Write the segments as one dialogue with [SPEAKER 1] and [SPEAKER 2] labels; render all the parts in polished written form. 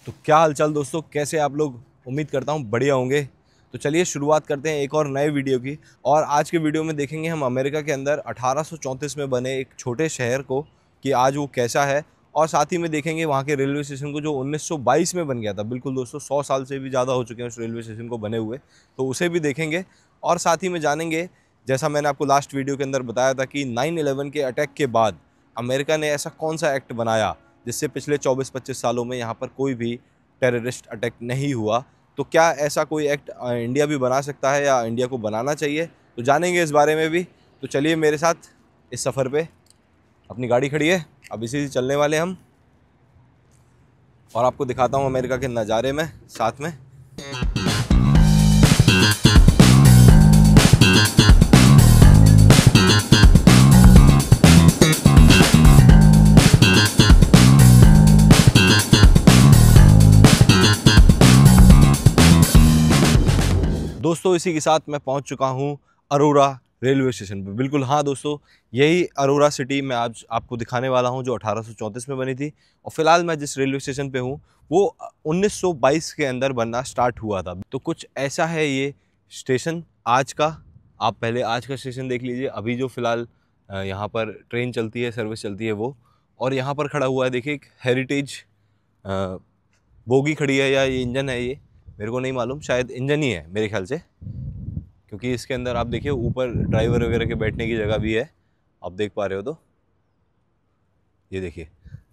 [SPEAKER 1] तो क्या हालचाल दोस्तों, कैसे आप लोग। उम्मीद करता हूँ बढ़िया होंगे। तो चलिए शुरुआत करते हैं एक और नए वीडियो की। और आज के वीडियो में देखेंगे हम अमेरिका के अंदर 1834 में बने एक छोटे शहर को कि आज वो कैसा है। और साथ ही में देखेंगे वहाँ के रेलवे स्टेशन को जो 1922 में बन गया था। बिल्कुल दोस्तों, 100 साल से भी ज़्यादा हो चुके हैं उस रेलवे स्टेशन को बने हुए, तो उसे भी देखेंगे। और साथ ही में जानेंगे, जैसा मैंने आपको लास्ट वीडियो के अंदर बताया था कि 9/11 के अटैक के बाद अमेरिका ने ऐसा कौन सा एक्ट बनाया जिससे पिछले 24-25 सालों में यहाँ पर कोई भी टेररिस्ट अटैक नहीं हुआ। तो क्या ऐसा कोई एक्ट इंडिया भी बना सकता है या इंडिया को बनाना चाहिए, तो जानेंगे इस बारे में भी। तो चलिए मेरे साथ इस सफ़र पे। अपनी गाड़ी खड़ी है, अब इसी से चलने वाले हम, और आपको दिखाता हूँ अमेरिका के नज़ारे में साथ में। दोस्तों इसी के साथ मैं पहुंच चुका हूं अरोरा रेलवे स्टेशन पे। बिल्कुल हाँ दोस्तों, यही अरोरा सिटी मैं आज आपको दिखाने वाला हूं जो 1834 में बनी थी। और फिलहाल मैं जिस रेलवे स्टेशन पे हूं वो 1922 के अंदर बनना स्टार्ट हुआ था। तो कुछ ऐसा है ये स्टेशन आज का। आप पहले आज का स्टेशन देख लीजिए, अभी जो फिलहाल यहाँ पर ट्रेन चलती है, सर्विस चलती है वो। और यहाँ पर खड़ा हुआ है देखिए एक हेरिटेज बोगी खड़ी है, या ये इंजन है, ये मेरे को नहीं मालूम, शायद इंजन ही है मेरे ख्याल से। क्योंकि इसके अंदर आप देखिए ऊपर ड्राइवर वगैरह के बैठने की जगह भी है, आप देख पा रहे हो तो ये देखिए।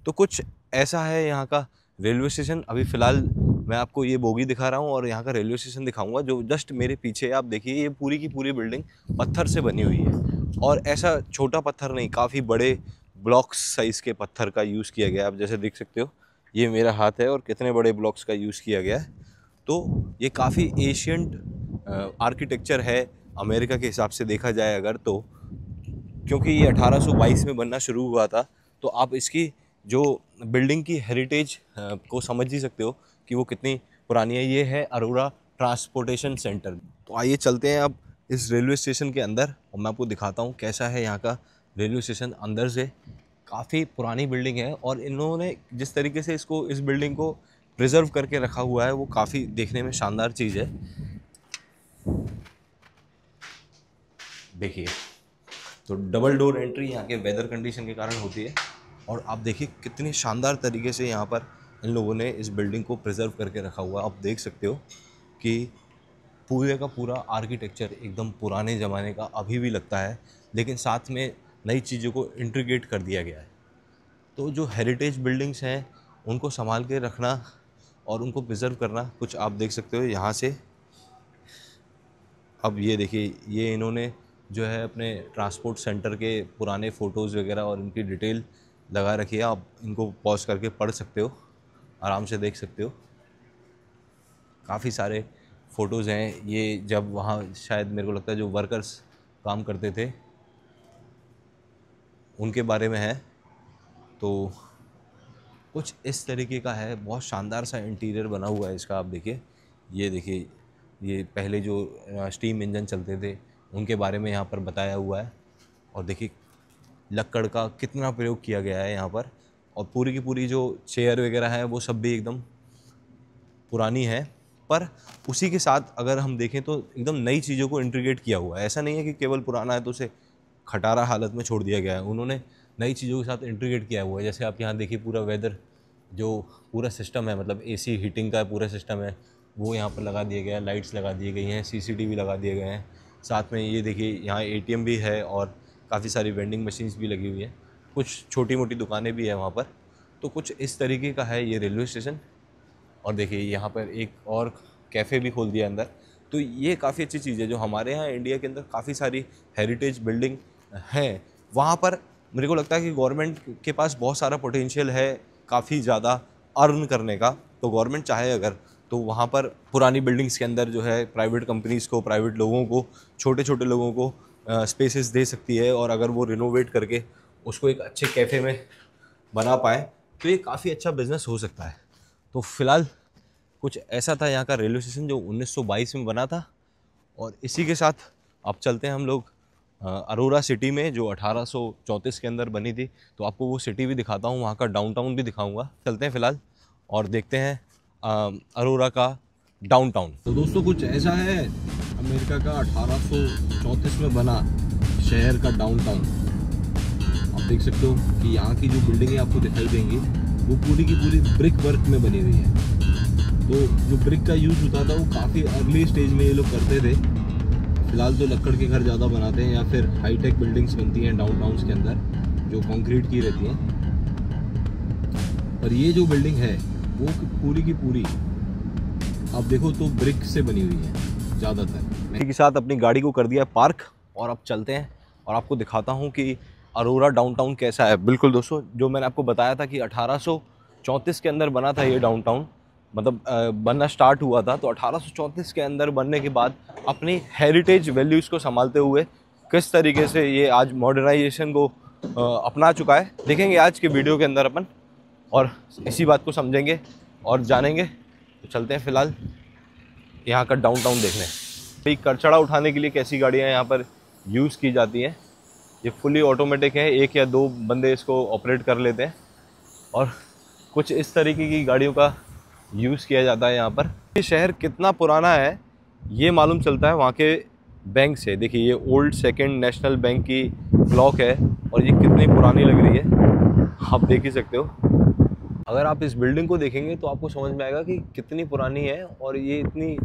[SPEAKER 1] तो कुछ ऐसा है यहाँ का रेलवे स्टेशन। अभी फ़िलहाल मैं आपको ये बोगी दिखा रहा हूँ और यहाँ का रेलवे स्टेशन दिखाऊंगा जो जस्ट मेरे पीछे है। आप देखिए ये पूरी की पूरी बिल्डिंग पत्थर से बनी हुई है, और ऐसा छोटा पत्थर नहीं, काफ़ी बड़े ब्लॉक्स साइज़ के पत्थर का यूज़ किया गया है। आप जैसे देख सकते हो ये मेरा हाथ है और कितने बड़े ब्लॉक्स का यूज़ किया गया है। तो ये काफ़ी एशियंट आर्किटेक्चर है अमेरिका के हिसाब से देखा जाए अगर तो। क्योंकि ये 1822 में बनना शुरू हुआ था, तो आप इसकी जो बिल्डिंग की हेरिटेज को समझ ही सकते हो कि वो कितनी पुरानी है। ये है अरोरा ट्रांसपोर्टेशन सेंटर। तो आइए चलते हैं अब इस रेलवे स्टेशन के अंदर और मैं आपको दिखाता हूँ कैसा है यहाँ का रेलवे स्टेशन अंदर से। काफ़ी पुरानी बिल्डिंग है और इन्होंने जिस तरीके से इस बिल्डिंग को प्रिजर्व करके रखा हुआ है वो काफ़ी देखने में शानदार चीज़ है। देखिए, तो डबल डोर एंट्री यहाँ के वेदर कंडीशन के कारण होती है। और आप देखिए कितनी शानदार तरीके से यहाँ पर इन लोगों ने इस बिल्डिंग को प्रिजर्व करके रखा हुआ है। आप देख सकते हो कि पूरे का पूरा आर्किटेक्चर एकदम पुराने ज़माने का अभी भी लगता है, लेकिन साथ में नई चीज़ों को इंटीग्रेट कर दिया गया है। तो जो हेरिटेज बिल्डिंग्स हैं उनको संभाल के रखना और उनको प्रिजर्व करना, कुछ आप देख सकते हो यहाँ से। अब ये देखिए, ये इन्होंने जो है अपने ट्रांसपोर्ट सेंटर के पुराने फ़ोटोज़ वगैरह और इनकी डिटेल लगा रखी है। आप इनको पॉज करके पढ़ सकते हो, आराम से देख सकते हो। काफ़ी सारे फ़ोटोज़ हैं ये, जब वहाँ शायद मेरे को लगता है जो वर्कर्स काम करते थे उनके बारे में है। तो कुछ इस तरीके का है, बहुत शानदार सा इंटीरियर बना हुआ है इसका। आप देखिए, ये देखिए, ये पहले जो स्टीम इंजन चलते थे उनके बारे में यहाँ पर बताया हुआ है। और देखिए लक्कड़ का कितना प्रयोग किया गया है यहाँ पर। और पूरी की पूरी जो चेयर वगैरह है वो सब भी एकदम पुरानी है, पर उसी के साथ अगर हम देखें तो एकदम नई चीज़ों को इंटीग्रेट किया हुआ है। ऐसा नहीं है कि केवल पुराना है तो उसे खटारा हालत में छोड़ दिया गया है, उन्होंने नई चीज़ों के साथ इंटीग्रेट किया हुआ है। जैसे आप यहाँ देखिए पूरा वेदर जो पूरा सिस्टम है, मतलब एसी हीटिंग का पूरा सिस्टम है वो यहाँ पर लगा दिया गया है। लाइट्स लगा दिए गई हैं, सीसीटीवी लगा दिए गए हैं। साथ में ये देखिए यहाँ एटीएम भी है और काफ़ी सारी वेंडिंग मशीन्स भी लगी हुई हैं। कुछ छोटी मोटी दुकानें भी हैं वहाँ पर। तो कुछ इस तरीके का है ये रेलवे स्टेशन। और देखिए यहाँ पर एक और कैफ़े भी खोल दिया अंदर। तो ये काफ़ी अच्छी चीज़ है। जो हमारे यहाँ इंडिया के अंदर काफ़ी सारी हेरिटेज बिल्डिंग हैं, वहाँ पर मेरे को लगता है कि गवर्नमेंट के पास बहुत सारा पोटेंशियल है काफ़ी ज़्यादा अर्न करने का। तो गवर्नमेंट चाहे अगर तो वहाँ पर पुरानी बिल्डिंग्स के अंदर जो है प्राइवेट कंपनीज़ को, प्राइवेट लोगों को, छोटे छोटे लोगों को स्पेसेस दे सकती है। और अगर वो रिनोवेट करके उसको एक अच्छे कैफ़े में बना पाए तो ये काफ़ी अच्छा बिज़नेस हो सकता है। तो फिलहाल कुछ ऐसा था यहाँ का रेलवे स्टेशन जो 1922 में बना था। और इसी के साथ अब चलते हैं हम लोग अरोरा सिटी में जो 1834 के अंदर बनी थी। तो आपको वो सिटी भी दिखाता हूँ, वहाँ का डाउनटाउन भी दिखाऊंगा। चलते हैं फिलहाल और देखते हैं अरोरा का डाउनटाउन।
[SPEAKER 2] तो दोस्तों कुछ ऐसा है अमेरिका का 1834 में बना शहर का डाउनटाउन। आप देख सकते हो कि यहाँ की जो बिल्डिंगें आपको दिखाई देंगी वो पूरी की पूरी ब्रिक वर्क में बनी हुई है। तो जो ब्रिक का यूज़ होता था वो काफ़ी अर्ली स्टेज में ये लोग करते थे। फिलहाल तो लकड़ के घर ज़्यादा बनाते हैं या फिर हाईटेक बिल्डिंग्स बनती हैं डाउनटाउन्स के अंदर जो कंक्रीट की रहती हैं। और ये जो बिल्डिंग है वो पूरी की पूरी आप देखो तो ब्रिक से बनी हुई है ज़्यादातर।
[SPEAKER 1] इसी के साथ अपनी गाड़ी को कर दिया पार्क और अब चलते हैं और आपको दिखाता हूँ कि अरोरा डाउनटाउन कैसा है। बिल्कुल दोस्तों, जो मैंने आपको बताया था कि 1834 के अंदर बना था ये डाउनटाउन, मतलब बनना स्टार्ट हुआ था। तो 1834 के अंदर बनने के बाद अपनी हेरिटेज वैल्यूज़ को संभालते हुए किस तरीके से ये आज मॉडर्नाइजेशन को अपना चुका है, देखेंगे आज के वीडियो के अंदर अपन, और इसी बात को समझेंगे और जानेंगे। तो चलते हैं फिलहाल यहाँ का डाउनटाउन देखने। भाई कचड़ा उठाने के लिए कैसी गाड़ियाँ यहाँ पर यूज़ की जाती हैं। ये फुली ऑटोमेटिक है, एक या दो बंदे इसको ऑपरेट कर लेते हैं और कुछ इस तरीके की गाड़ियों का यूज़ किया जाता है यहाँ पर। ये शहर कितना पुराना है ये मालूम चलता है वहाँ के बैंक से। देखिए ये ओल्ड सेकेंड नेशनल बैंक की क्लॉक है और ये कितनी पुरानी लग रही है, आप देख ही सकते हो। अगर आप इस बिल्डिंग को देखेंगे तो आपको समझ में आएगा कि कितनी पुरानी है। और ये इतनी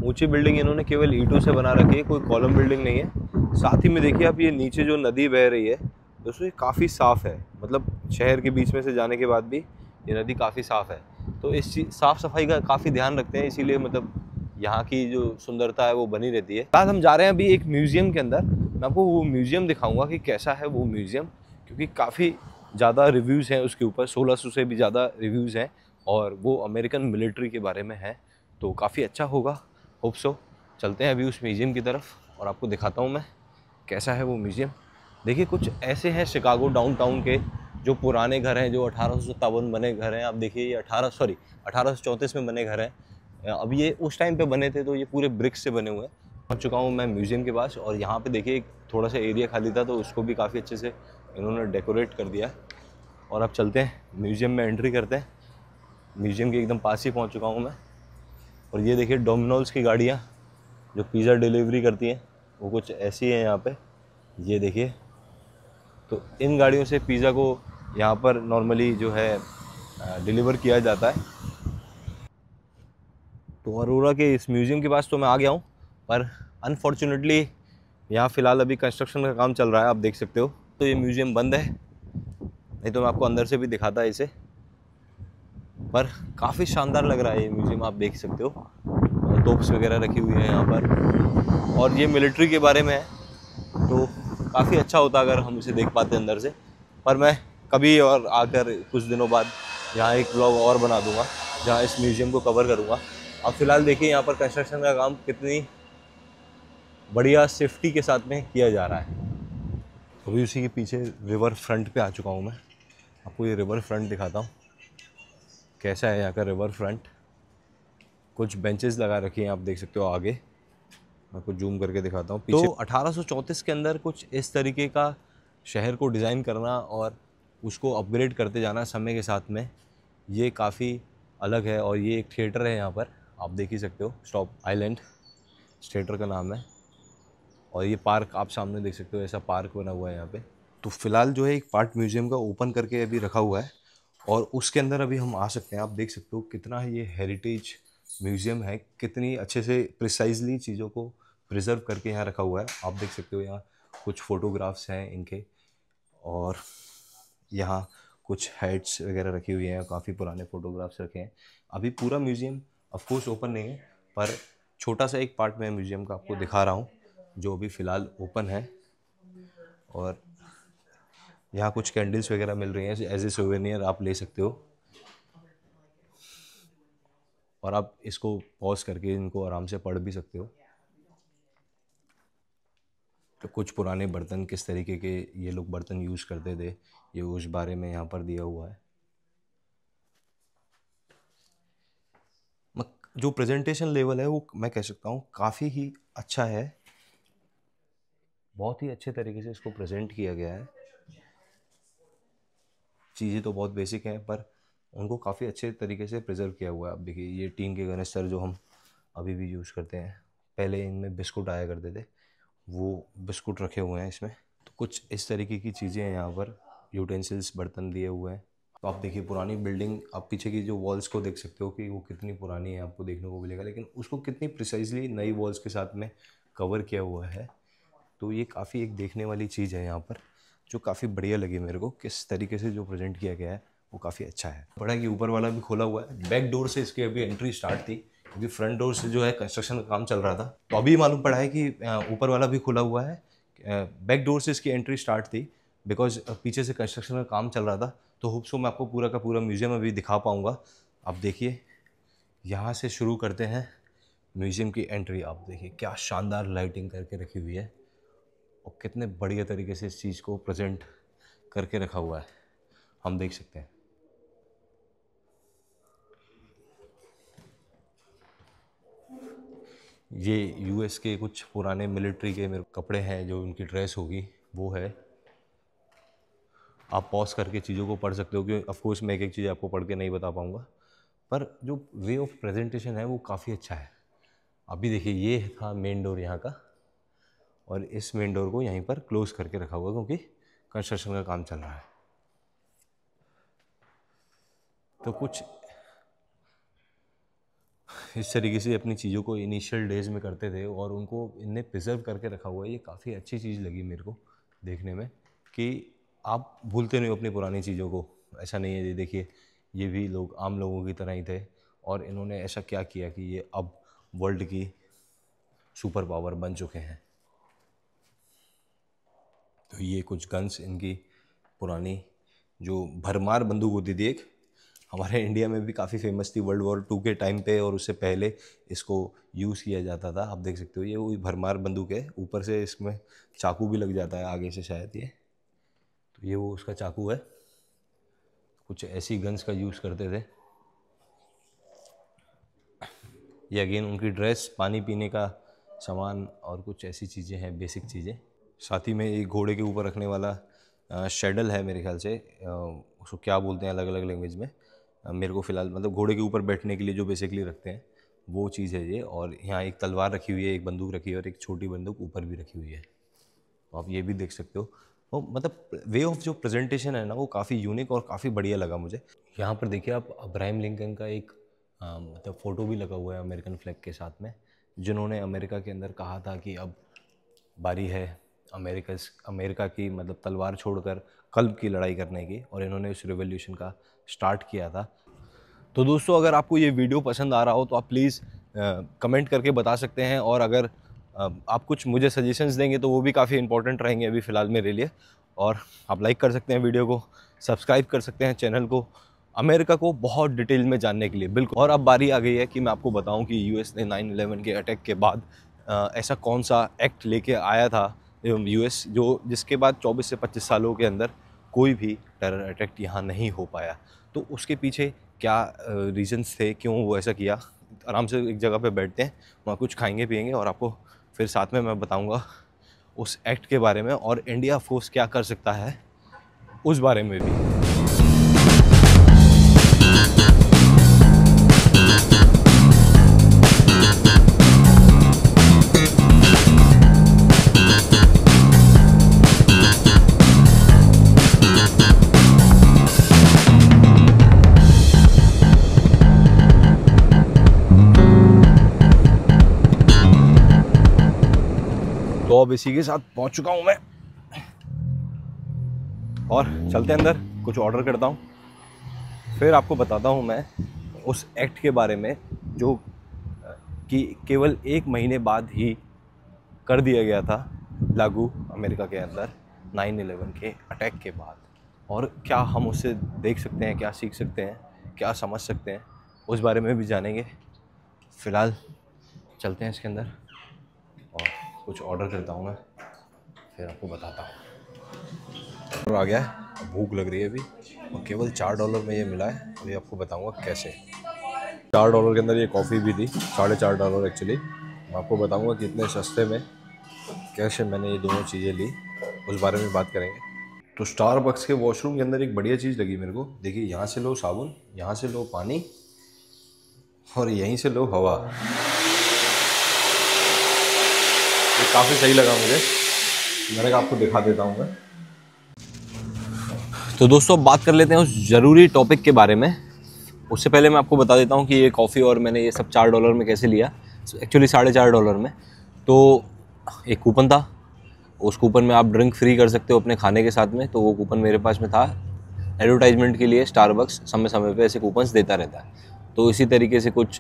[SPEAKER 1] ऊंची बिल्डिंग इन्होंने केवल ईंटों से बना रखी है, कोई कॉलम बिल्डिंग नहीं है। साथ ही में देखिए आप, ये नीचे जो नदी बह रही है दोस्तों, ये काफ़ी साफ़ है। मतलब शहर के बीच में से जाने के बाद भी ये नदी काफ़ी साफ़ है। तो इस चीज़ साफ़ सफाई का काफ़ी ध्यान रखते हैं, इसीलिए मतलब यहाँ की जो सुंदरता है वो बनी रहती है। आज हम जा रहे हैं अभी एक म्यूज़ियम के अंदर। मैं आपको वो म्यूज़ियम दिखाऊंगा कि कैसा है वो म्यूज़ियम, क्योंकि काफ़ी ज़्यादा रिव्यूज़ हैं उसके ऊपर, 1600 से भी ज़्यादा रिव्यूज़ हैं और वो अमेरिकन मिलिट्री के बारे में है। तो काफ़ी अच्छा होगा, होप सो। चलते हैं अभी उस म्यूज़ियम की तरफ और आपको दिखाता हूँ मैं कैसा है वो म्यूज़ियम। देखिए कुछ ऐसे हैं शिकागो डाउनटाउन के जो पुराने घर हैं, जो 1857 बने घर हैं। आप देखिए ये 1834 में बने घर हैं। अब ये उस टाइम पे बने थे तो ये पूरे ब्रिक्स से बने हुए हैं। पहुँच चुका हूँ मैं म्यूज़ियम के पास और यहाँ पे देखिए एक थोड़ा सा एरिया खाली था तो उसको भी काफ़ी अच्छे से इन्होंने डेकोरेट कर दिया। और अब चलते हैं म्यूज़ियम में, एंट्री करते हैं। म्यूज़ियम के एकदम पास ही पहुँच चुका हूँ मैं। और ये देखिए डोमिनोज़ की गाड़ियाँ जो पिज़्ज़ा डिलीवरी करती हैं वो कुछ ऐसी हैं यहाँ पे, ये देखिए। तो इन गाड़ियों से पिज़्ज़ा को यहाँ पर नॉर्मली जो है डिलीवर किया जाता है। तो अरोरा के इस म्यूज़ियम के पास तो मैं आ गया हूँ, पर अनफॉर्चुनेटली यहाँ फ़िलहाल अभी कंस्ट्रक्शन का काम चल रहा है, आप देख सकते हो। तो ये म्यूज़ियम बंद है, नहीं तो मैं आपको अंदर से भी दिखाता है इसे। पर काफ़ी शानदार लग रहा है ये म्यूज़ियम, आप देख सकते हो। तोप्स वगैरह रखी हुई है यहाँ पर और ये मिलिट्री के बारे में है, तो काफ़ी अच्छा होता अगर हम इसे देख पाते अंदर से। पर मैं कभी और आकर कुछ दिनों बाद यहाँ एक ब्लॉग और बना दूँगा जहाँ इस म्यूज़ियम को कवर करूँगा। अब फ़िलहाल देखिए यहाँ पर कंस्ट्रक्शन का काम कितनी बढ़िया सेफ्टी के साथ में किया जा रहा है। अभी उसी के पीछे रिवर फ्रंट पे आ चुका हूँ मैं, आपको ये रिवर फ्रंट दिखाता हूँ कैसा है यहाँ का रिवर फ्रंट। कुछ बेंचेस लगा रखी हैं, आप देख सकते हो आगे। मैं कुछ जूम करके दिखाता हूँ पीछे। तो 1834 के अंदर कुछ इस तरीके का शहर को डिज़ाइन करना और उसको अपग्रेड करते जाना समय के साथ में, ये काफ़ी अलग है। और ये एक थिएटर है यहाँ पर, आप देख ही सकते हो, स्टॉप आइलैंड थिएटर का नाम है। और ये पार्क आप सामने देख सकते हो, ऐसा पार्क बना हुआ है यहाँ पे। तो फिलहाल जो है एक पार्ट म्यूज़ियम का ओपन करके अभी रखा हुआ है और उसके अंदर अभी हम आ सकते हैं। आप देख सकते हो कितना ये हेरिटेज म्यूज़ियम है, कितनी अच्छे से प्रिसाइजली चीज़ों को प्रिजर्व करके यहाँ रखा हुआ है। आप देख सकते हो यहाँ कुछ फ़ोटोग्राफ्स हैं इनके, और यहाँ कुछ हेड्स वगैरह रखी हुई हैं, काफ़ी पुराने फ़ोटोग्राफ्स रखे हैं। अभी पूरा म्यूज़ियम ऑफ कोर्स ओपन नहीं है, पर छोटा सा एक पार्ट मैं म्यूज़ियम का आपको दिखा रहा हूँ जो अभी फ़िलहाल ओपन है। और यहाँ कुछ कैंडल्स वगैरह मिल रही हैं एज ए सोवेनियर, आप ले सकते हो। और आप इसको पॉज करके इनको आराम से पढ़ भी सकते हो। तो कुछ पुराने बर्तन, किस तरीके के ये लोग बर्तन यूज़ करते थे, ये उस बारे में यहाँ पर दिया हुआ है। जो प्रेजेंटेशन लेवल है वो मैं कह सकता हूँ काफ़ी ही अच्छा है, बहुत ही अच्छे तरीके से इसको प्रेजेंट किया गया है। चीज़ें तो बहुत बेसिक हैं पर उनको काफ़ी अच्छे तरीके से प्रिजर्व किया हुआ है। आप देखिए ये टीन के कनिस्टर जो हम अभी भी यूज़ करते हैं, पहले इनमें बिस्कुट आया करते थे, वो बिस्कुट रखे हुए हैं इसमें। तो कुछ इस तरीके की चीज़ें हैं यहाँ पर, यूटेंसिल्स बर्तन दिए हुए हैं। तो आप देखिए पुरानी बिल्डिंग, आप पीछे की जो वॉल्स को देख सकते हो कि वो कितनी पुरानी है, आपको देखने को मिलेगा, लेकिन उसको कितनी प्रिसाइजली नई वॉल्स के साथ में कवर किया हुआ है। तो ये काफ़ी एक देखने वाली चीज़ है यहाँ पर, जो काफ़ी बढ़िया लगी मेरे को। किस तरीके से जो प्रेजेंट किया गया है वो काफ़ी अच्छा है। बड़ा कि ऊपर वाला भी खोला हुआ है, बैक डोर से इसकी अभी एंट्री स्टार्ट थी, क्योंकि फ्रंट डोर से जो है कंस्ट्रक्शन का काम चल रहा था। तो अभी मालूम पड़ा है कि ऊपर वाला भी खुला हुआ है। बैक डोर से इसकी एंट्री स्टार्ट थी, बिकॉज पीछे से कंस्ट्रक्शन का काम चल रहा था। तो होप सो मैं आपको पूरा का पूरा म्यूज़ियम अभी दिखा पाऊँगा। आप देखिए यहाँ से शुरू करते हैं म्यूज़ियम की एंट्री। आप देखिए क्या शानदार लाइटिंग करके रखी हुई है और कितने बढ़िया तरीके से इस चीज़ को प्रेजेंट करके रखा हुआ है, हम देख सकते हैं। ये यूएस के कुछ पुराने मिलिट्री के मेरे कपड़े हैं, जो उनकी ड्रेस होगी वो है। आप पॉज करके चीज़ों को पढ़ सकते हो, कि ऑफ कोर्स मैं एक एक चीज़ आपको पढ़ के नहीं बता पाऊँगा, पर जो वे ऑफ प्रेजेंटेशन है वो काफ़ी अच्छा है। अभी देखिए ये था मेन डोर यहाँ का, और इस मेन डोर को यहीं पर क्लोज करके रखा हुआ है, क्योंकि कंस्ट्रक्शन का काम चल रहा है। तो कुछ इस तरीके से अपनी चीज़ों को इनिशियल डेज में करते थे, और उनको इनने प्रिजर्व करके रखा हुआ है। ये काफ़ी अच्छी चीज़ लगी मेरे को देखने में, कि आप भूलते नहीं हो अपनी पुरानी चीज़ों को। ऐसा नहीं है, ये देखिए ये भी लोग आम लोगों की तरह ही थे, और इन्होंने ऐसा क्या किया कि ये अब वर्ल्ड की सुपर पावर बन चुके हैं। तो ये कुछ गन्स इनकी पुरानी, जो भरमार बंदूक होती थी एक, हमारे इंडिया में भी काफ़ी फेमस थी वर्ल्ड वॉर 2 के टाइम पे, और उससे पहले इसको यूज़ किया जाता था। आप देख सकते हो ये वही भरमार बंदूक है, ऊपर से इसमें चाकू भी लग जाता है आगे से शायद ये। तो ये वो उसका चाकू है। कुछ ऐसी गन्स का यूज़ करते थे। ये अगेन उनकी ड्रेस, पानी पीने का सामान, और कुछ ऐसी चीज़ें हैं, बेसिक चीज़ें। साथ ही में एक घोड़े के ऊपर रखने वाला शेडल है मेरे ख्याल से, उसको क्या बोलते हैं अलग अलग लैंग्वेज में। मेरे को फ़िलहाल मतलब घोड़े के ऊपर बैठने के लिए जो बेसिकली रखते हैं वो चीज़ है ये। और यहाँ एक तलवार रखी हुई है, एक बंदूक रखी है, और एक छोटी बंदूक ऊपर भी रखी हुई है। तो आप ये भी देख सकते हो। वो मतलब वे ऑफ जो प्रेजेंटेशन है ना, वो काफ़ी यूनिक और काफ़ी बढ़िया लगा मुझे। यहाँ पर देखिए आप अब्राहम लिंकन का एक मतलब फ़ोटो भी लगा हुआ है अमेरिकन फ्लैग के साथ में, जिन्होंने अमेरिका के अंदर कहा था कि अब बारी है अमेरिका की मतलब तलवार छोड़कर कल्ब की लड़ाई करने की, और इन्होंने उस रिवॉल्यूशन का स्टार्ट किया था। तो दोस्तों अगर आपको ये वीडियो पसंद आ रहा हो तो आप प्लीज़ कमेंट करके बता सकते हैं, और अगर आप कुछ मुझे सजेशंस देंगे तो वो भी काफ़ी इंपॉर्टेंट रहेंगे अभी फ़िलहाल मेरे लिए। और आप लाइक कर सकते हैं वीडियो को, सब्सक्राइब कर सकते हैं चैनल को, अमेरिका को बहुत डिटेल में जानने के लिए। बिल्कुल। और अब बारी आ गई है कि मैं आपको बताऊं कि यूएस ने 9/11 के अटैक के बाद ऐसा कौन सा एक्ट लेके आया था यूएस, जो जिसके बाद 24 से 25 सालों के अंदर कोई भी टेरर अटैक यहाँ नहीं हो पाया। तो उसके पीछे क्या रीजंस थे, क्यों वो ऐसा किया। आराम से एक जगह पे बैठते हैं, वहाँ कुछ खाएंगे पिएंगे, और आपको फिर साथ में मैं बताऊंगा उस एक्ट के बारे में, और इंडिया फोर्स क्या कर सकता है उस बारे में भी। तो अब इसी के साथ पहुंच चुका हूं मैं, और चलते अंदर कुछ ऑर्डर करता हूं, फिर आपको बताता हूं मैं उस एक्ट के बारे में, जो कि केवल 1 महीने बाद ही कर दिया गया था लागू अमेरिका के अंदर 9/11 के अटैक के बाद। और क्या हम उससे देख सकते हैं, क्या सीख सकते हैं, क्या समझ सकते हैं, उस बारे में भी जानेंगे। फ़िलहाल चलते हैं इसके अंदर, और कुछ ऑर्डर करता हूँ मैं, फिर आपको बताता हूँ। और आ गया है, भूख लग रही है अभी, और केवल $4 में ये मिला है। अभी आपको बताऊँगा कैसे। $4 के अंदर ये कॉफ़ी भी थी, $4.5 एक्चुअली। मैं आपको बताऊँगा कि इतने सस्ते में कैसे मैंने ये दोनों चीज़ें ली, उस बारे में बात करेंगे। तो स्टारबक्स के वॉशरूम के अंदर एक बढ़िया चीज़ लगी मेरे को। देखिए, यहाँ से लो साबुन, यहाँ से लो पानी और यहीं से लो हवा। ये काफ़ी सही लगा मुझे। मैंने कहा आपको दिखा देता हूँ मैं। तो दोस्तों, अब बात कर लेते हैं उस ज़रूरी टॉपिक के बारे में। उससे पहले मैं आपको बता देता हूँ कि ये कॉफ़ी और मैंने ये सब $4 में कैसे लिया। एक्चुअली $4.5 में। तो एक कूपन था, उस कूपन में आप ड्रिंक फ्री कर सकते हो अपने खाने के साथ में। तो वो कूपन मेरे पास में था। एडवर्टाइजमेंट के लिए स्टारबक्स समय समय पे ऐसे कूपन्स देता रहता है। तो इसी तरीके से कुछ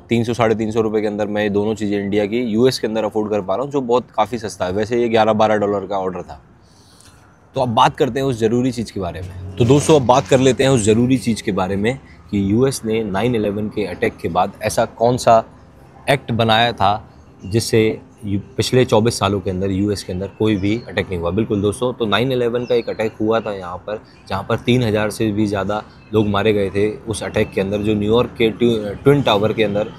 [SPEAKER 1] 300-350 रुपये के अंदर मैं ये दोनों चीज़ें इंडिया की US के अंदर अफोर्ड कर पा रहा हूँ, जो बहुत काफ़ी सस्ता है। वैसे ये $11-12 का ऑर्डर था। तो अब बात करते हैं उस ज़रूरी चीज़ के बारे में। तो दोस्तों, अब बात कर लेते हैं उस ज़रूरी चीज़ के बारे में कि US ने 9/11 के अटैक के बाद ऐसा कौन सा एक्ट बनाया था जिससे पिछले 24 सालों के अंदर US के अंदर कोई भी अटैक नहीं हुआ। बिल्कुल दोस्तों, तो 9/11 का एक अटैक हुआ था यहाँ पर, जहाँ पर 3000 से भी ज़्यादा लोग मारे गए थे उस अटैक के अंदर, जो न्यूयॉर्क के ट्विन टावर के अंदर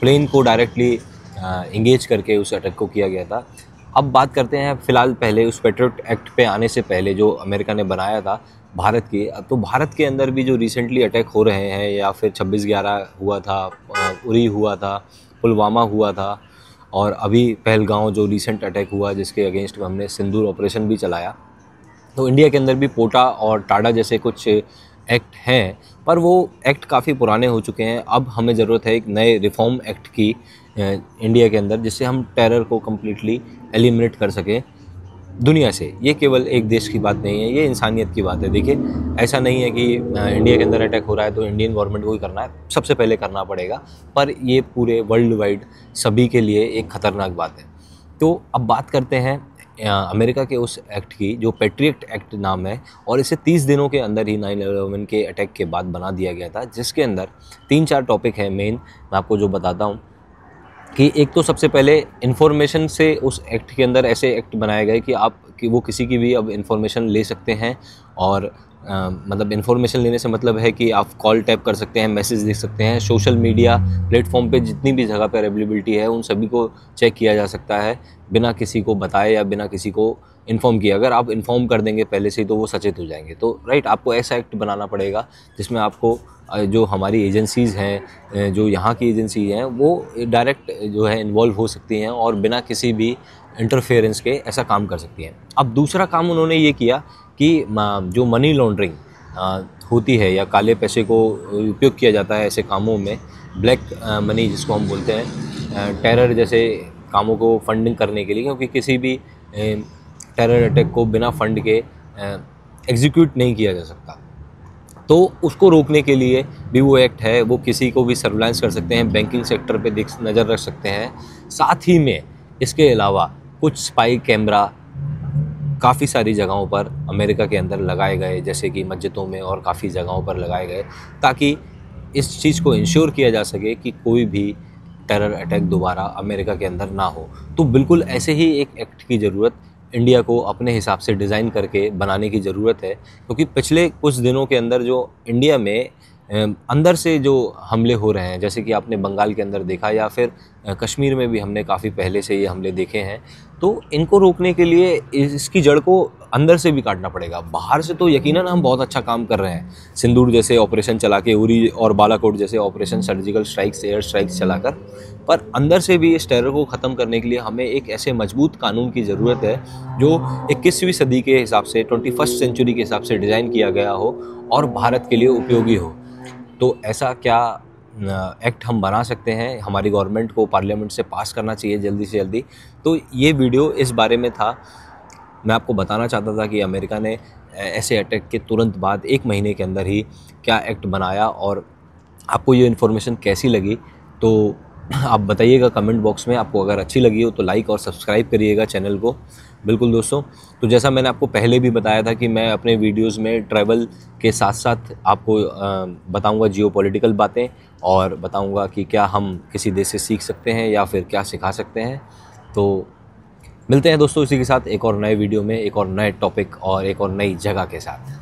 [SPEAKER 1] प्लेन को डायरेक्टली इंगेज करके उस अटैक को किया गया था। अब बात करते हैं फ़िलहाल पहले उस पेट्रियट एक्ट पे आने से पहले जो अमेरिका ने बनाया था भारत के। तो भारत के अंदर भी जो रिसेंटली अटैक हो रहे हैं, या फिर 26/11 हुआ था, उरी हुआ था, पुलवामा हुआ था, और अभी पहलगांव जो रिसेंट अटैक हुआ जिसके अगेंस्ट में हमने सिंदूर ऑपरेशन भी चलाया। तो इंडिया के अंदर भी पोटा और टाडा जैसे कुछ एक्ट हैं, पर वो एक्ट काफ़ी पुराने हो चुके हैं। अब हमें ज़रूरत है एक नए रिफॉर्म एक्ट की इंडिया के अंदर, जिससे हम टेरर को कम्प्लीटली एलिमिनेट कर सकें दुनिया से। ये केवल एक देश की बात नहीं है, ये इंसानियत की बात है। देखिए, ऐसा नहीं है कि इंडिया के अंदर अटैक हो रहा है तो इंडियन गवर्नमेंट को ही करना है, सबसे पहले करना पड़ेगा, पर ये पूरे वर्ल्ड वाइड सभी के लिए एक ख़तरनाक बात है। तो अब बात करते हैं अमेरिका के उस एक्ट की जो पेट्रियट एक्ट नाम है, और इसे 30 दिनों के अंदर ही 9/11 के अटैक के बाद बना दिया गया था, जिसके अंदर 3-4 टॉपिक हैं मेन। मैं आपको जो बताता हूँ कि एक तो सबसे पहले इन्फॉर्मेशन से उस एक्ट के अंदर ऐसे एक्ट बनाए गए कि वो किसी की भी अब इन्फॉर्मेशन ले सकते हैं। और मतलब इन्फॉर्मेशन लेने से मतलब है कि आप कॉल टैप कर सकते हैं, मैसेज देख सकते हैं, सोशल मीडिया प्लेटफॉर्म पे जितनी भी जगह पर अवेलेबिलिटी है उन सभी को चेक किया जा सकता है बिना किसी को बताए या बिना किसी को इन्फॉर्म किए। अगर आप इन्फॉर्म कर देंगे पहले से ही तो वो सचेत हो जाएंगे। तो राइट, आपको ऐसा एक्ट बनाना पड़ेगा जिसमें आपको जो हमारी एजेंसीज़ हैं, जो यहाँ की एजेंसी हैं, वो डायरेक्ट जो है इन्वॉल्व हो सकती हैं और बिना किसी भी इंटरफेरेंस के ऐसा काम कर सकती हैं। अब दूसरा काम उन्होंने ये किया कि जो मनी लॉन्ड्रिंग होती है या काले पैसे को उपयोग किया जाता है ऐसे कामों में, ब्लैक मनी जिसको हम बोलते हैं, टेरर जैसे कामों को फंडिंग करने के लिए, क्योंकि किसी भी टेरर अटैक को बिना फंड के एग्जीक्यूट नहीं किया जा सकता। तो उसको रोकने के लिए भी वो एक्ट है, वो किसी को भी सर्विलांस कर सकते हैं, बैंकिंग सेक्टर पे नज़र रख सकते हैं। साथ ही में इसके अलावा कुछ स्पाई कैमरा काफ़ी सारी जगहों पर अमेरिका के अंदर लगाए गए, जैसे कि मस्जिदों में और काफ़ी जगहों पर लगाए गए, ताकि इस चीज़ को इंश्योर किया जा सके कि कोई भी टेरर अटैक दोबारा अमेरिका के अंदर ना हो। तो बिल्कुल ऐसे ही एक एक्ट की ज़रूरत इंडिया को अपने हिसाब से डिज़ाइन करके बनाने की ज़रूरत है, क्योंकि पिछले कुछ दिनों के अंदर जो इंडिया में अंदर से जो हमले हो रहे हैं, जैसे कि आपने बंगाल के अंदर देखा, या फिर कश्मीर में भी हमने काफ़ी पहले से ये हमले देखे हैं, तो इनको रोकने के लिए इसकी जड़ को अंदर से भी काटना पड़ेगा। बाहर से तो यकीनन हम बहुत अच्छा काम कर रहे हैं, सिंदूर जैसे ऑपरेशन चला के, उरी और बालाकोट जैसे operation, surgical strikes, air strikes चलाकर, पर अंदर से भी इस टेरर को ख़त्म करने के लिए हमें एक ऐसे मजबूत कानून की ज़रूरत है जो 21वीं सदी के हिसाब से, 21st सेंचुरी के हिसाब से डिज़ाइन किया गया हो और भारत के लिए उपयोगी हो। तो ऐसा क्या एक्ट हम बना सकते हैं? हमारी गवर्नमेंट को पार्लियामेंट से पास करना चाहिए जल्दी से जल्दी। तो ये वीडियो इस बारे में था। मैं आपको बताना चाहता था कि अमेरिका ने ऐसे अटैक के तुरंत बाद 1 महीने के अंदर ही क्या एक्ट बनाया, और आपको ये इन्फॉर्मेशन कैसी लगी तो आप बताइएगा कमेंट बॉक्स में। आपको अगर अच्छी लगी हो तो लाइक और सब्सक्राइब करिएगा चैनल को। बिल्कुल दोस्तों, तो जैसा मैंने आपको पहले भी बताया था कि मैं अपने वीडियोस में ट्रैवल के साथ साथ आपको बताऊंगा जियोपॉलिटिकल बातें, और बताऊंगा कि क्या हम किसी देश से सीख सकते हैं या फिर क्या सिखा सकते हैं। तो मिलते हैं दोस्तों इसी के साथ एक और नए वीडियो में, एक और नए टॉपिक और एक और नई जगह के साथ।